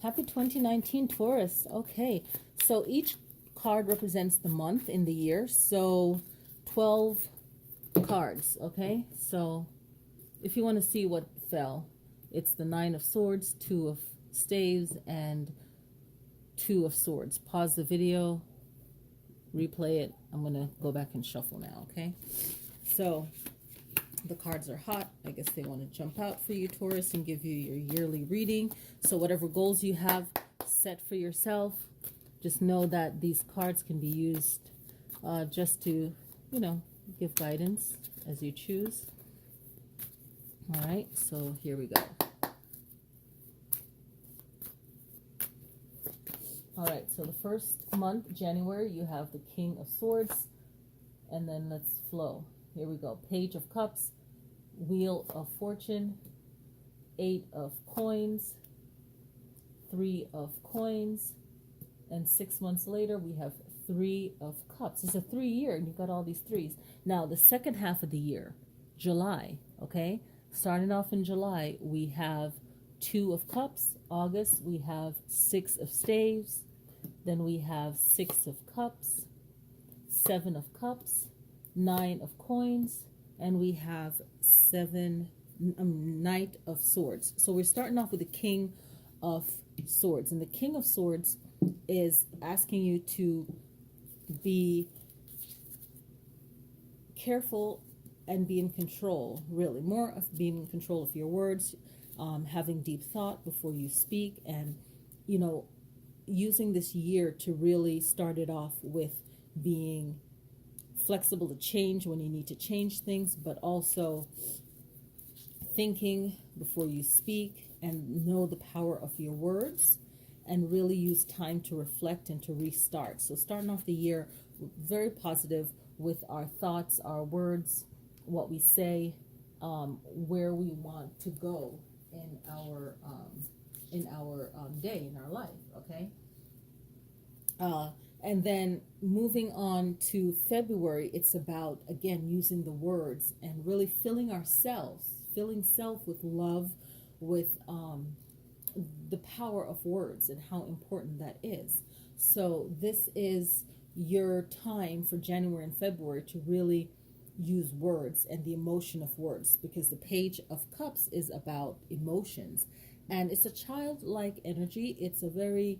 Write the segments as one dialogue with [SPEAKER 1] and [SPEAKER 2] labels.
[SPEAKER 1] Happy 2019 Taurus. Okay, so each card represents the month in the year. So 12 cards, okay? So if you want to see what fell, it's the Nine of Swords, Two of Staves, and Two of Swords. Pause the video, replay it. I'm going to go back and shuffle now, okay? So the cards are hot. I guess they want to jump out for you, Taurus, and give you your yearly reading. So whatever goals you have set for yourself, just know that these cards can be used just to, give guidance as you choose. All right, so here we go. All right, so the first month, January, you have the King of Swords, and then let's flow. Here we go. Page of Cups, Wheel of Fortune, Eight of Coins, Three of Coins, and 6 months later, we have Three of Cups. It's a 3-year, and you've got all these threes. Now, the second half of the year, July, okay? Starting off in July, we have Two of Cups. August, we have Six of Staves. Then we have Six of Cups, Seven of Cups, Nine of Coins, and we have Knight of Swords. So we're starting off with the King of Swords. And the King of Swords is asking you to be careful and be in control, really. More of being in control of your words, having deep thought before you speak, and, using this year to really start it off with being flexible to change when you need to change things, but also thinking before you speak and know the power of your words and really use time to reflect and to restart. So starting off the year very positive with our thoughts, our words, what we say, where we want to go in our day, in our life, okay? And then moving on to February, it's about, again, using the words and really filling self with love, with the power of words and how important that is. So this is your time for January and February to really use words and the emotion of words, because the Page of Cups is about emotions, and it's a childlike energy. It's a very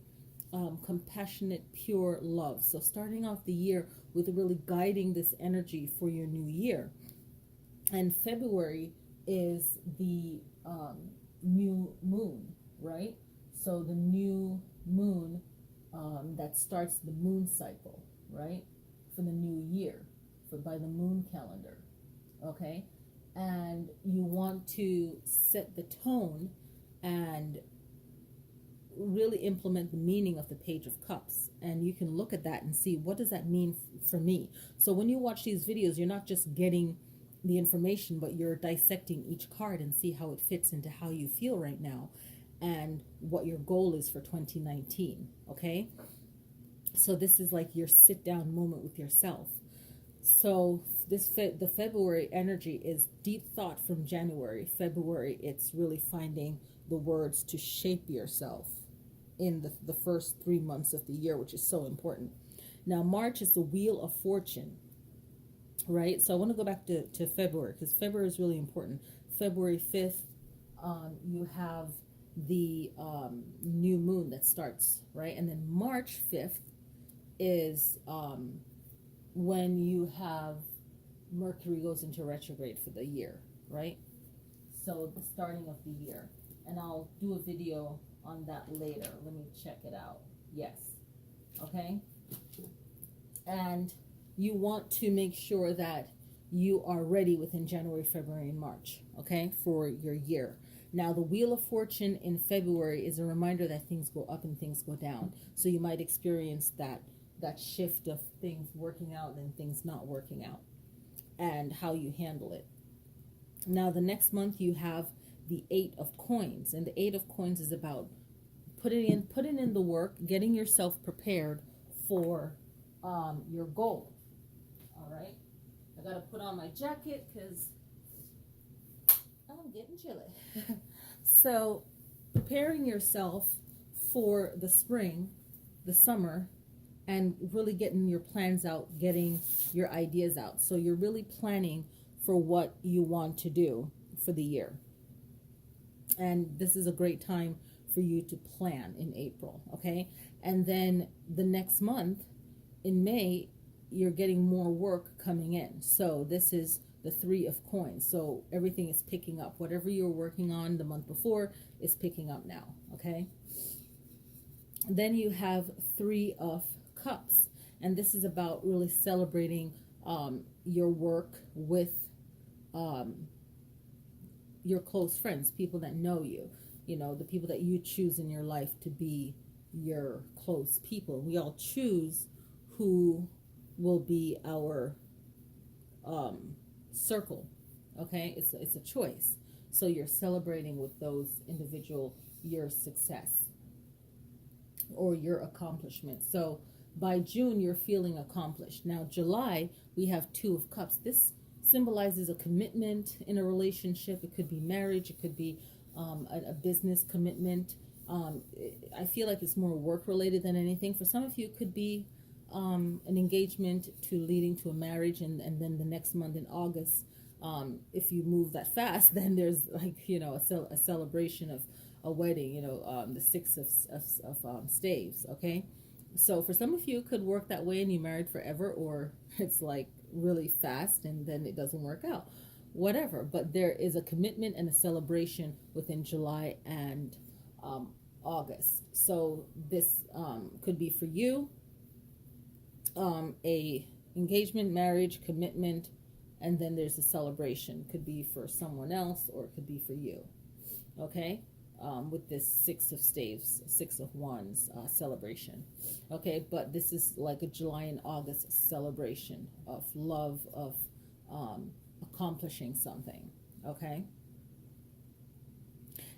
[SPEAKER 1] compassionate, pure love. So starting off the year with really guiding this energy for your new year. And February is the new moon, right? So the new moon that starts the moon cycle, right? For the new year, by the moon calendar, okay? And you want to set the tone and really implement the meaning of the Page of Cups. And you can look at that and see, what does that mean for me? So when you watch these videos, you're not just getting the information, but you're dissecting each card and see how it fits into how you feel right now and what your goal is for 2019, okay? So this is like your sit down moment with yourself. So the February energy is deep thought from January. February, it's really finding the words to shape yourself in the first 3 months of the year, which is so important. Now, March is the Wheel of Fortune, right? So I want to go back to February, because February is really important. February 5th, you have the new moon that starts, right? And then March 5th is when you have Mercury goes into retrograde for the year, right? So the starting of the year. And I'll do a video on that later. Let me check it out. Yes. Okay. And you want to make sure that you are ready within January, February, and March, okay, for your year. Now, the Wheel of Fortune in February is a reminder that things go up and things go down. So you might experience that shift of things working out and things not working out, and how you handle it. Now, the next month you have the Eight of Coins, and the Eight of Coins is about putting in the work, getting yourself prepared for your goal. All right, I gotta put on my jacket because I'm getting chilly. So preparing yourself for the spring, the summer, and really getting your plans out, getting your ideas out. So you're really planning for what you want to do for the year. And this is a great time for you to plan in April, okay? And then the next month, in May, you're getting more work coming in. So this is the Three of Coins. So everything is picking up. Whatever you were working on the month before is picking up now, okay? Then you have Three of Cups. And this is about really celebrating your work with your close friends, people that know you, the people that you choose in your life to be your close people. We all choose who will be our circle, okay? It's a choice. So you're celebrating with those individual your success or your accomplishment. So by June, you're feeling accomplished. Now, July, we have Two of Cups. This symbolizes a commitment in a relationship. It could be marriage. It could be a business commitment. I feel like it's more work related than anything. For some of you, it could be an engagement to leading to a marriage, and then the next month in August, if you move that fast, then there's a celebration of a wedding. The Six of Staves. Okay, so for some of you, it could work that way, and you married forever, or it's like really fast and then it doesn't work out. Whatever, but there is a commitment and a celebration within July and August. So this could be for you a engagement, marriage, commitment, and then there's a celebration. Could be for someone else or it could be for you. Okay, with this Six of Staves, Six of Wands celebration. Okay, but this is like a July and August celebration of love, of accomplishing something. Okay.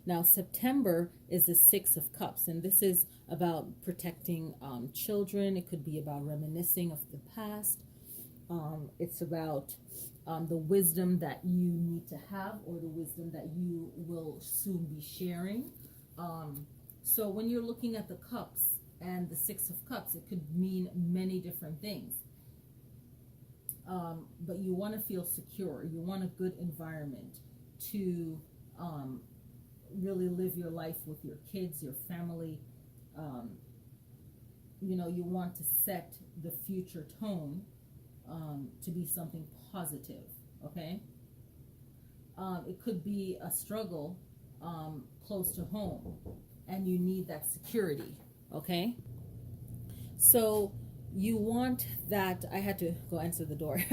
[SPEAKER 1] Now, September is the Six of Cups, and this is about protecting children. It could be about reminiscing of the past. It's about the wisdom that you need to have, or the wisdom that you will soon be sharing. So when you're looking at the cups and the Six of Cups, it could mean many different things. But you want to feel secure. You want a good environment to really live your life with your kids, your family. You want to set the future tone to be something positive, okay? It could be a struggle close to home, and you need that security, okay? So you want that. I had to go answer the door.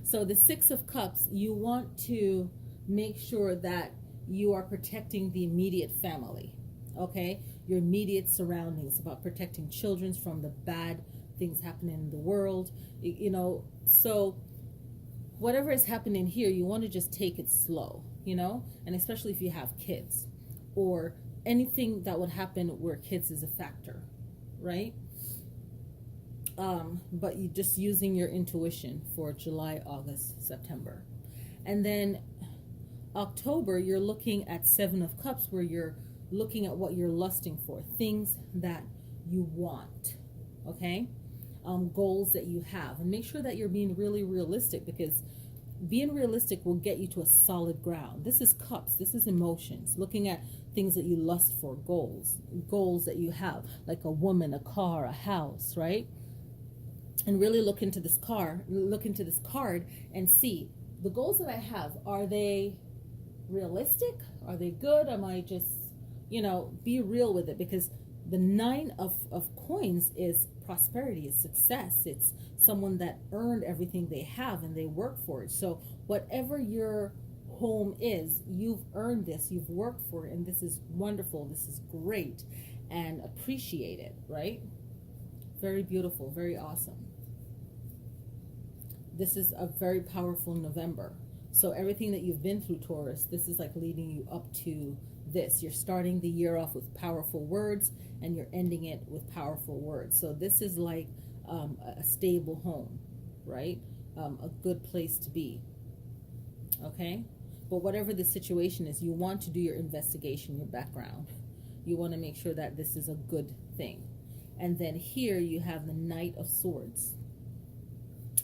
[SPEAKER 1] So the Six of Cups, you want to make sure that you are protecting the immediate family, okay? Your immediate surroundings, about protecting children from the bad things happening in the world, so whatever is happening here, you want to just take it slow, and especially if you have kids or anything that would happen where kids is a factor, right? But you just using your intuition for July, August, September. And then October, you're looking at Seven of Cups, where you're looking at what you're lusting for, things that you want, okay? Goals that you have. And make sure that you're being really realistic, because being realistic will get you to a solid ground. This is cups. This is emotions. Looking at things that you lust for, goals that you have, like a woman, a car, a house, right? And really look into this card and see the goals that I have. Are they realistic? Are they good? Am I just, be real with it? Because the Nine of Coins is prosperity, is success. It's someone that earned everything they have and they work for it. So whatever your home is, you've earned this, you've worked for it, and this is wonderful, this is great, and appreciate it, right? Very beautiful, very awesome. This is a very powerful November. So everything that you've been through, Taurus, this is like leading you up to this. You're starting the year off with powerful words, and you're ending it with powerful words. So this is like a stable home, right? A good place to be, okay? But whatever the situation is, you want to do your investigation, your background. You want to make sure that this is a good thing. And then here you have the Knight of Swords.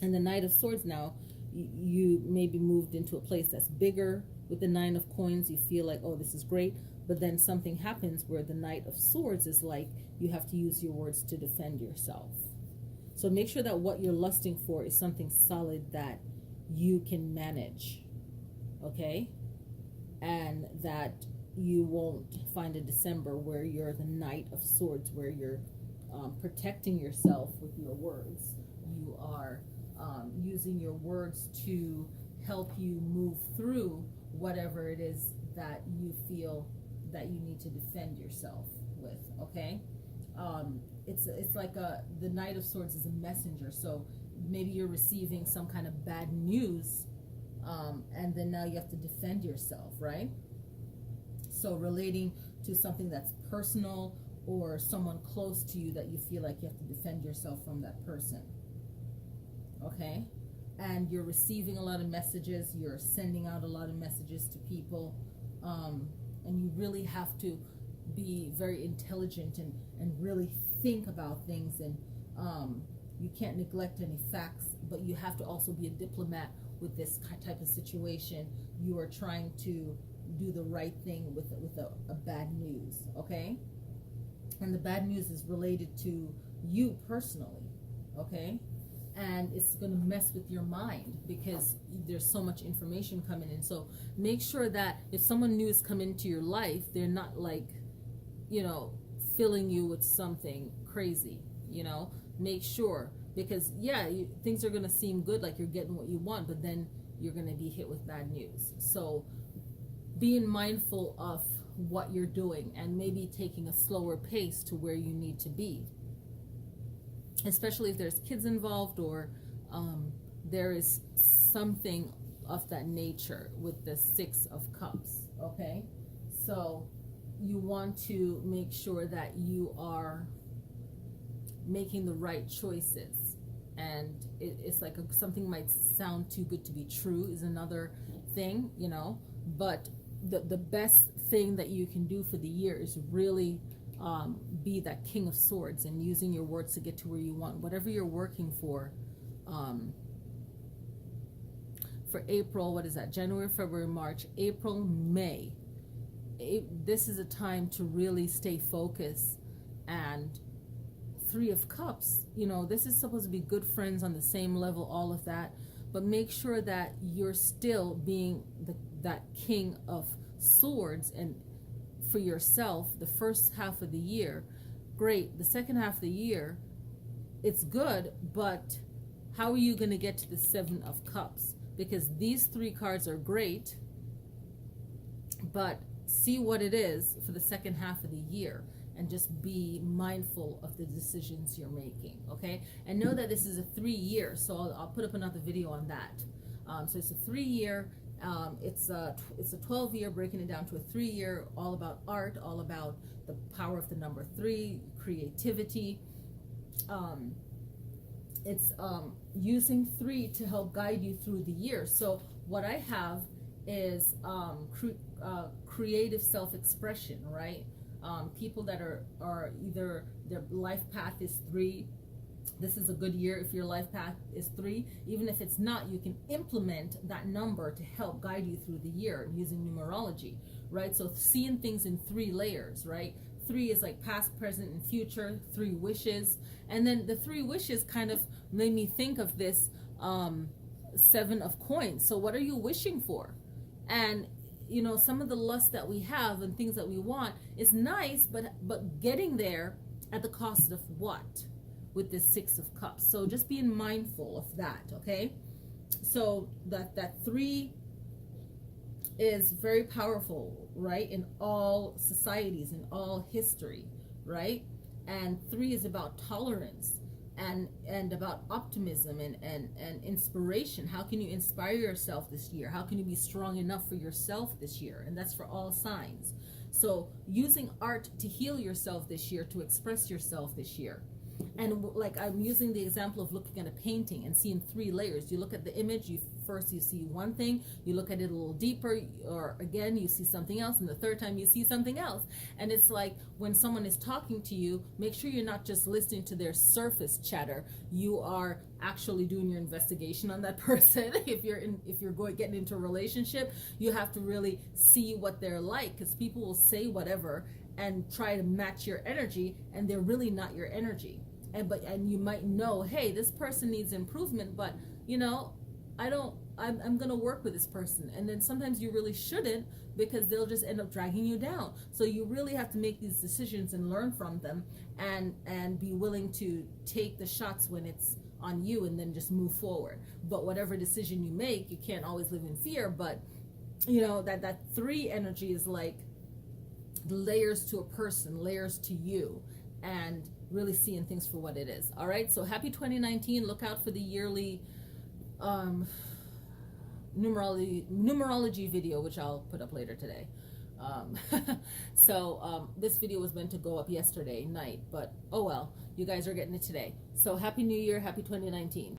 [SPEAKER 1] And the Knight of Swords now, you maybe moved into a place that's bigger. With the Nine of Coins, you feel like, oh, this is great. But then something happens where the Knight of Swords is like, you have to use your words to defend yourself. So make sure that what you're lusting for is something solid that you can manage, okay? And that you won't find a December where you're the Knight of Swords, where you're protecting yourself with your words. You are using your words to help you move through whatever it is that you feel that you need to defend yourself with, okay? It's like the Knight of Swords is a messenger, so maybe you're receiving some kind of bad news, and then now you have to defend yourself, right? So relating to something that's personal or someone close to you that you feel like you have to defend yourself from that person, okay? And you're receiving a lot of messages, you're sending out a lot of messages to people, and you really have to be very intelligent and really think about things, and you can't neglect any facts, but you have to also be a diplomat with this type of situation. You are trying to do the right thing with a bad news, okay? And the bad news is related to you personally, okay? And it's going to mess with your mind because there's so much information coming in. So make sure that if someone new has come into your life, they're not like, you know, filling you with something crazy, you know. Make sure, because yeah, things are going to seem good, like you're getting what you want, but then you're going to be hit with bad news. So being mindful of what you're doing and maybe taking a slower pace to where you need to be, especially if there's kids involved or there is something of that nature with the Six of Cups, okay? So you want to make sure that you are making the right choices, and it's like something might sound too good to be true is another thing, you know, but the best thing that you can do for the year is really be that King of Swords and using your words to get to where you want, whatever you're working for April. What is that? January, February, March, April, May. This is a time to really stay focused. And Three of Cups, you know, this is supposed to be good friends on the same level, all of that, but make sure that you're still being that King of Swords, and for yourself, the first half of the year, great. The second half of the year, it's good, but how are you going to get to the Seven of Cups? Because these three cards are great, but see what it is for the second half of the year and just be mindful of the decisions you're making, okay? And know that this is a 3-year, so I'll put up another video on that. So it's a 3-year, it's a 12-year, breaking it down to a 3-year, all about art, all about the power of the number 3, creativity. It's using 3 to help guide you through the year. So what I have is creative self-expression, right? People that are either their life path is 3. This is a good year if your life path is 3. Even if it's not, you can implement that number to help guide you through the year using numerology, right? So seeing things in 3 layers, right? 3 is like past, present, and future. 3 wishes. And then the 3 wishes kind of made me think of this 7 of coins. So what are you wishing for? And you know, some of the lust that we have and things that we want is nice, but getting there at the cost of what? With this 6 of Cups. So just being mindful of that, okay? So that 3 is very powerful, right? In all societies, in all history, right? And 3 is about tolerance and about optimism and inspiration. How can you inspire yourself this year? How can you be strong enough for yourself this year? And that's for all signs. So using art to heal yourself this year, to express yourself this year. And like I'm using the example of looking at a painting and seeing three layers. You look at the image, you see one thing, you look at it a little deeper, or again you see something else, and the third time you see something else. And it's like when someone is talking to you, make sure you're not just listening to their surface chatter. You are actually doing your investigation on that person. If you're getting into a relationship, you have to really see what they're like, because people will say whatever and try to match your energy, and they're really not your energy. And you might know, hey, this person needs improvement, but I'm gonna work with this person. And then sometimes you really shouldn't, because they'll just end up dragging you down. So you really have to make these decisions and learn from them, and be willing to take the shots when it's on you, and then just move forward. But whatever decision you make, you can't always live in fear. But that three energy is like layers to a person, layers to you, and really seeing things for what it is. All right, so happy 2019. Look out for the yearly numerology video, which I'll put up later today. This video was meant to go up yesterday night, but oh well, you guys are getting it today. So happy new year, happy 2019.